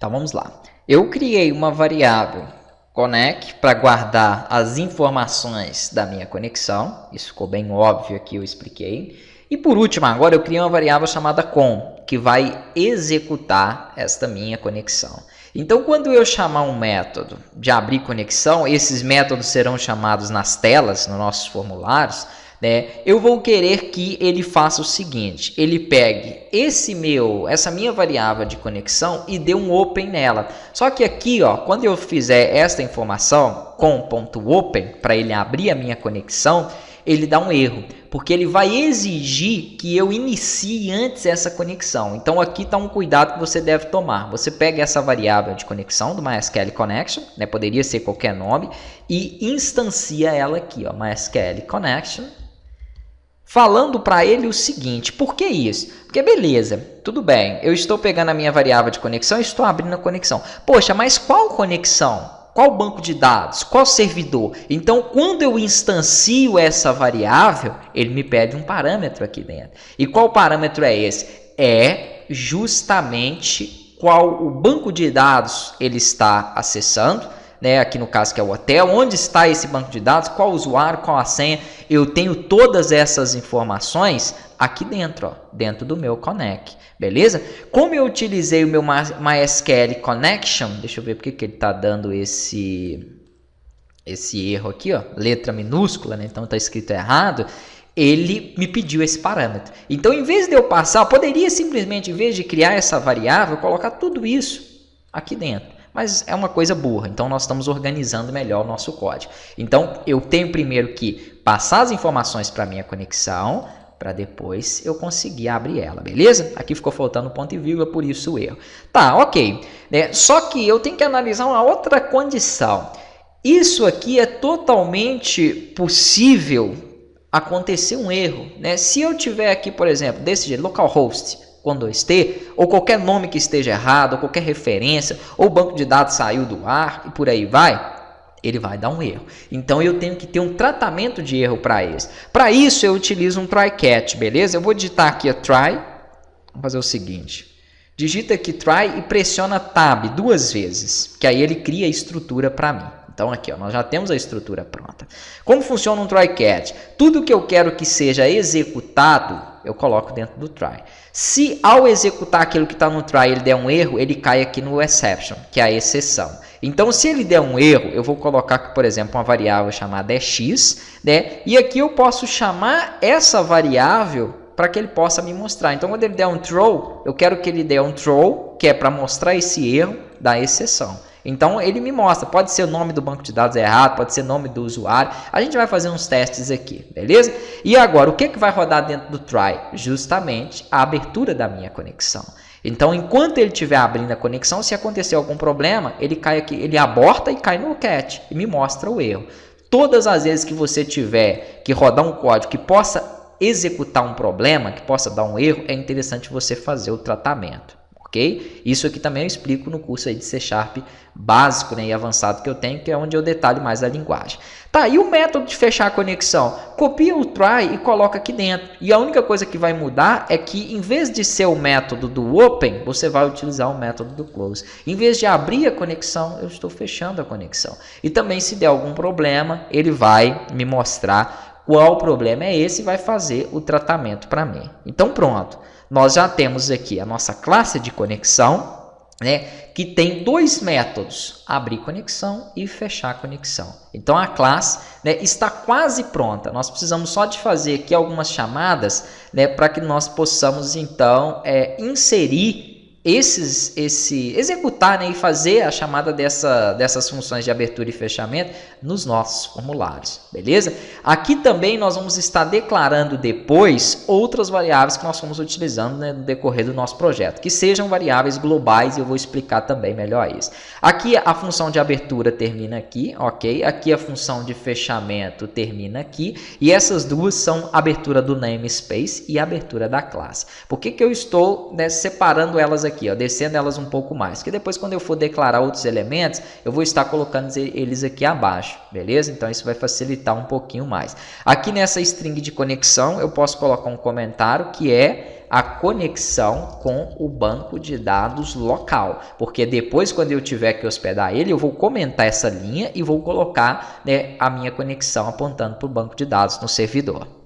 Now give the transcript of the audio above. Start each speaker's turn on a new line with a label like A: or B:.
A: Então vamos lá. Eu criei uma variável connect para guardar as informações da minha conexão. Isso ficou bem óbvio aqui, eu expliquei. E por último, agora eu criei uma variável chamada com, que vai executar esta minha conexão. Então, quando eu chamar um método de abrir conexão, esses métodos serão chamados nas telas, nos nossos formulários, né? Eu vou querer que ele faça o seguinte, ele pegue essa minha variável de conexão e dê um open nela. Só que aqui, ó, quando eu fizer esta informação com .open, para ele abrir a minha conexão, ele dá um erro, porque ele vai exigir que eu inicie antes essa conexão. Então aqui está um cuidado que você deve tomar. Você pega essa variável de conexão do MySQL Connection, né, poderia ser qualquer nome, e instancia ela aqui, ó, MySQL Connection, falando para ele o seguinte, por que isso? Porque beleza, tudo bem, eu estou pegando a minha variável de conexão e estou abrindo a conexão. Poxa, mas qual conexão? Qual banco de dados? Qual servidor? Então, quando eu instancio essa variável, ele me pede um parâmetro aqui dentro. E qual parâmetro é esse? É justamente qual o banco de dados ele está acessando, né? Aqui no caso que é o hotel, onde está esse banco de dados, qual o usuário, qual a senha. Eu tenho todas essas informações aqui dentro, ó, dentro do meu Connect, beleza? Como eu utilizei o meu MySQL Connection, deixa eu ver porque que ele está dando esse erro aqui, ó, letra minúscula, né? Então está escrito errado. Ele me pediu esse parâmetro. Então, em vez de eu passar, eu poderia simplesmente, em vez de criar essa variável, colocar tudo isso aqui dentro. Mas é uma coisa burra, então nós estamos organizando melhor o nosso código. Então, eu tenho primeiro que passar as informações para a minha conexão, para depois eu conseguir abrir ela, beleza? Aqui ficou faltando ponto e vírgula, por isso o erro. Tá, ok. Só que eu tenho que analisar uma outra condição. Isso aqui é totalmente possível acontecer um erro, né? Se eu tiver aqui, por exemplo, desse jeito, localhost com 2T, ou qualquer nome que esteja errado, ou qualquer referência, ou o banco de dados saiu do ar e por aí vai, ele vai dar um erro. Então eu tenho que ter um tratamento de erro para isso. Para isso eu utilizo um try catch, beleza? Eu vou digitar aqui a try, vou fazer o seguinte, digita aqui try e pressiona tab 2 vezes, que aí ele cria a estrutura para mim. Então aqui, ó, nós já temos a estrutura pronta. Como funciona um try catch? Tudo que eu quero que seja executado, eu coloco dentro do try. Se ao executar aquilo que está no try ele der um erro, ele cai aqui no exception, que é a exceção. Então, se ele der um erro, eu vou colocar aqui, por exemplo, uma variável chamada x, né? E aqui eu posso chamar essa variável para que ele possa me mostrar. Então, quando ele der um throw, eu quero que ele dê um throw, que é para mostrar esse erro da exceção. Então, ele me mostra, pode ser o nome do banco de dados errado, pode ser o nome do usuário. A gente vai fazer uns testes aqui, beleza? E agora, o que vai rodar dentro do try? Justamente a abertura da minha conexão. Então, enquanto ele estiver abrindo a conexão, se acontecer algum problema, ele cai aqui, ele aborta e cai no catch e me mostra o erro. Todas as vezes que você tiver que rodar um código que possa executar um problema, que possa dar um erro, é interessante você fazer o tratamento. Okay? Isso aqui também eu explico no curso aí de C# básico, né, e avançado que eu tenho, que é onde eu detalho mais a linguagem. Tá, e o método de fechar a conexão? Copia o try e coloca aqui dentro. E a única coisa que vai mudar é que, em vez de ser o método do open, você vai utilizar o método do close. Em vez de abrir a conexão, eu estou fechando a conexão. E também, se der algum problema, ele vai me mostrar qual problema é esse e vai fazer o tratamento para mim. Então, pronto. Nós já temos aqui a nossa classe de conexão, né, que tem 2 métodos, abrir conexão e fechar a conexão. Então a classe, né, está quase pronta. Nós precisamos só de fazer aqui algumas chamadas, né, para que nós possamos então inserir executar, né, e fazer a chamada dessas funções de abertura e fechamento nos nossos formulários, beleza? Aqui também nós vamos estar declarando depois outras variáveis que nós fomos utilizando, né, no decorrer do nosso projeto, que sejam variáveis globais, e eu vou explicar também melhor isso. Aqui a função de abertura termina aqui, ok? Aqui a função de fechamento termina aqui, e essas duas são abertura do namespace e abertura da classe. Por que eu estou, né, separando elas aqui, ó, descendo elas um pouco mais? Porque depois, quando eu for declarar outros elementos, eu vou estar colocando eles aqui abaixo, beleza? Então isso vai facilitar um pouquinho mais. Aqui nessa string de conexão eu posso colocar um comentário que é a conexão com o banco de dados local, porque depois, quando eu tiver que hospedar ele, eu vou comentar essa linha e vou colocar, né, a minha conexão apontando para o banco de dados no servidor.